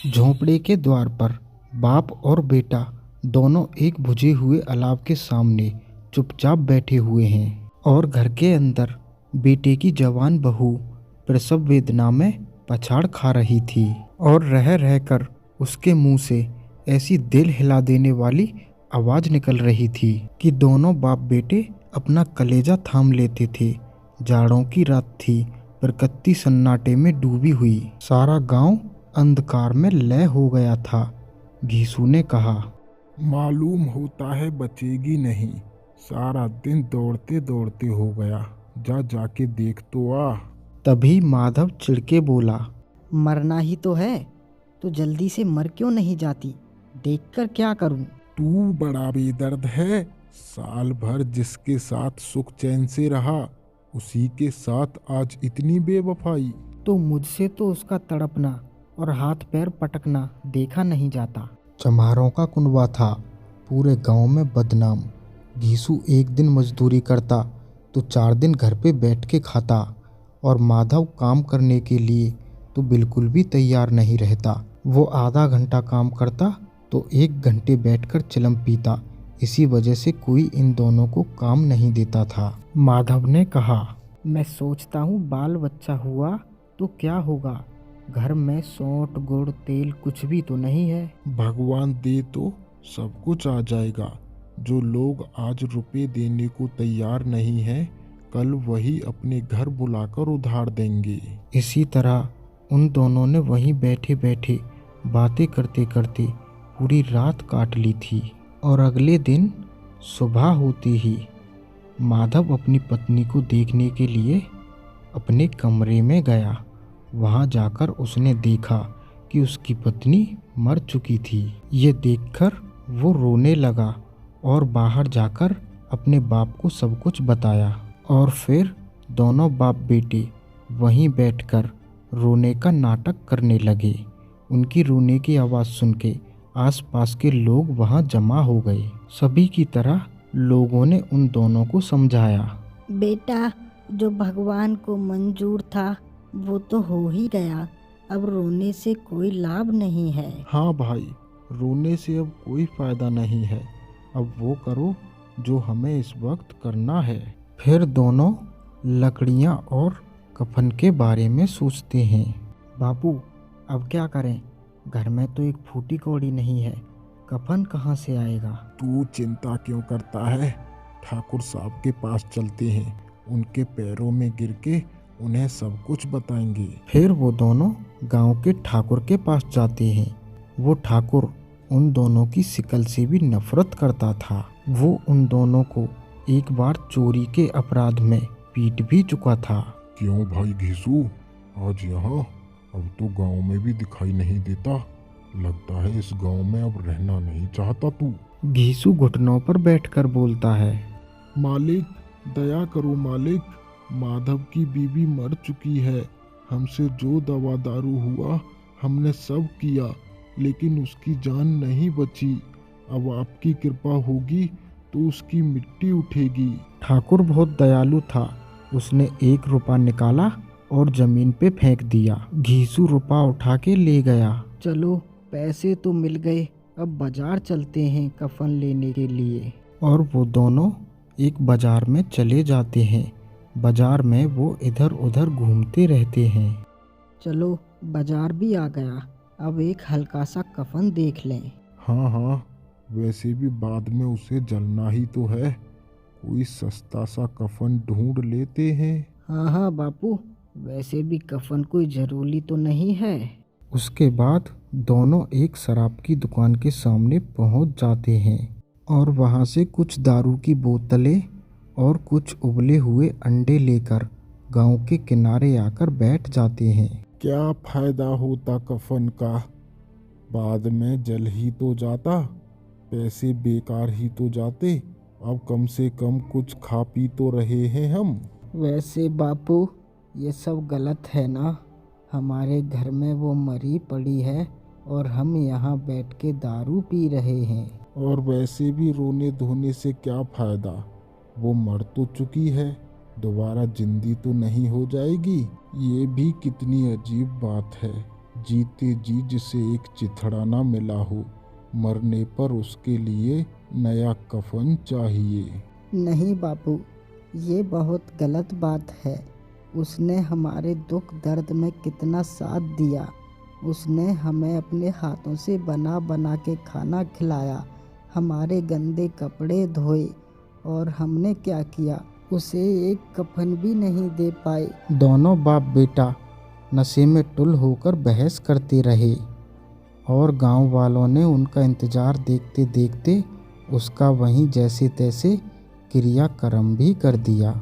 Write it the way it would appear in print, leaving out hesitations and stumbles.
झोंपड़े के द्वार पर बाप और बेटा दोनों एक बुझे हुए अलाव के सामने चुपचाप बैठे हुए हैं और घर के अंदर बेटे की जवान बहू प्रसव वेदना में पछाड़ खा रही थी और रह रहकर उसके मुंह से ऐसी दिल हिला देने वाली आवाज निकल रही थी कि दोनों बाप बेटे अपना कलेजा थाम लेते थे। जाड़ों की रात थी, प्रकृति सन्नाटे में डूबी हुई। सारा गांव अंधकार में लय हो गया था। घीसू ने कहा, मालूम होता है बचेगी नहीं। सारा दिन दौड़ते दौड़ते हो गया। जा जाके देख तो आ। तभी माधव चिढ़के बोला, मरना ही तो है तो जल्दी से मर क्यों नहीं जाती? देखकर क्या करूं? तू बड़ा बेदर्द है। साल भर जिसके साथ सुख चैन से रहा, उसी के साथ आज इतनी बेवफाई। तो मुझसे तो उसका तड़पना और हाथ पैर पटकना देखा नहीं जाता। चमारों का कुनबा था, पूरे गांव में बदनाम। घीसू एक दिन मजदूरी करता तो 4 दिन घर पे बैठ के खाता और माधव काम करने के लिए तो बिल्कुल भी तैयार नहीं रहता। वो आधा घंटा काम करता तो 1 घंटे बैठकर चिलम पीता। इसी वजह से कोई इन दोनों को काम नहीं देता था। माधव ने कहा, मैं सोचता हूँ बाल बच्चा हुआ तो क्या होगा? घर में सौंठ गुड़ तेल कुछ भी तो नहीं है। भगवान दे तो सब कुछ आ जाएगा। जो लोग आज रुपए देने को तैयार नहीं हैं, कल वही अपने घर बुलाकर उधार देंगे। इसी तरह उन दोनों ने वहीं बैठे बैठे बातें करते करते पूरी रात काट ली थी। और अगले दिन सुबह होते ही माधव अपनी पत्नी को देखने के लिए अपने कमरे में गया। वहां जाकर उसने देखा कि उसकी पत्नी मर चुकी थी। ये देखकर वो रोने लगा और बाहर जाकर अपने बाप को सब कुछ बताया। और फिर दोनों बाप बेटे वहीं बैठकर रोने का नाटक करने लगे। उनकी रोने की आवाज़ सुन के आसपास के लोग वहां जमा हो गए। सभी की तरह लोगों ने उन दोनों को समझाया, बेटा, जो भगवान को मंजूर था वो तो हो ही गया। अब रोने से कोई लाभ नहीं है। हाँ भाई, रोने से अब कोई फायदा नहीं है। अब वो करो जो हमें इस वक्त करना है। फिर दोनों लकड़ियां और कफन के बारे में सोचते हैं। बापू, अब क्या करें? घर में तो एक फूटी कौड़ी नहीं है, कफन कहाँ से आएगा? तू चिंता क्यों करता है? ठाकुर साहब के पास चलते हैं। उनके पैरों में गिर के उन्हें सब कुछ बताएंगे। फिर वो दोनों गांव के ठाकुर के पास जाते हैं। वो ठाकुर उन दोनों की शिकल से भी नफरत करता था। वो उन दोनों को एक बार चोरी के अपराध में पीट भी चुका था। क्यों भाई घीसू, आज यहाँ? अब तो गांव में भी दिखाई नहीं देता। लगता है इस गांव में अब रहना नहीं चाहता तू। घीसू घुटनों पर बैठकर बोलता है, मालिक, दया करो मालिक। माधव की बीवी मर चुकी है। हमसे जो दवा दारू हुआ हमने सब किया, लेकिन उसकी जान नहीं बची। अब आपकी कृपा होगी तो उसकी मिट्टी उठेगी। ठाकुर बहुत दयालु था। उसने 1 रुपया निकाला और जमीन पे फेंक दिया। घीसू रुपया उठा के ले गया। चलो, पैसे तो मिल गए, अब बाजार चलते हैं कफन लेने के लिए। और वो दोनों एक बाजार में चले जाते हैं। बाजार में वो इधर उधर घूमते रहते हैं। चलो, बाजार भी आ गया, अब एक हल्का सा कफन देख लें। हाँ हाँ, वैसे भी बाद में उसे जलना ही तो है। कोई सस्ता सा कफन ढूंढ लेते हैं। हाँ हाँ बापू, वैसे भी कफन कोई जरूरी तो नहीं है। उसके बाद दोनों एक शराब की दुकान के सामने पहुंच जाते हैं और वहां से कुछ दारू की बोतलें और कुछ उबले हुए अंडे लेकर गांव के किनारे आकर बैठ जाते हैं। क्या फायदा होता कफन का? बाद में जल ही तो जाता, पैसे बेकार ही तो जाते। अब कम से कम कुछ खा पी तो रहे हैं हम। वैसे बापू, ये सब गलत है ना? हमारे घर में वो मरी पड़ी है और हम यहाँ बैठ के दारू पी रहे हैं। और वैसे भी रोने धोने से क्या फायदा? वो मर तो चुकी है, दोबारा जिंदी तो नहीं हो जाएगी। ये भी कितनी अजीब बात है। जीते जी जिसे एक चिथड़ा ना मिला हो, मरने पर उसके लिए नया कफन चाहिए। नहीं बापू, ये बहुत गलत बात है। उसने हमारे दुख दर्द में कितना साथ दिया। उसने हमें अपने हाथों से बना बना के खाना खिलाया, हमारे गंदे कपड़े धोए, और हमने क्या किया, उसे एक कफन भी नहीं दे पाए। दोनों बाप बेटा नशे में टुल होकर बहस करते रहे और गांव वालों ने उनका इंतजार देखते देखते उसका वहीं जैसे तैसे क्रियाक्रम भी कर दिया।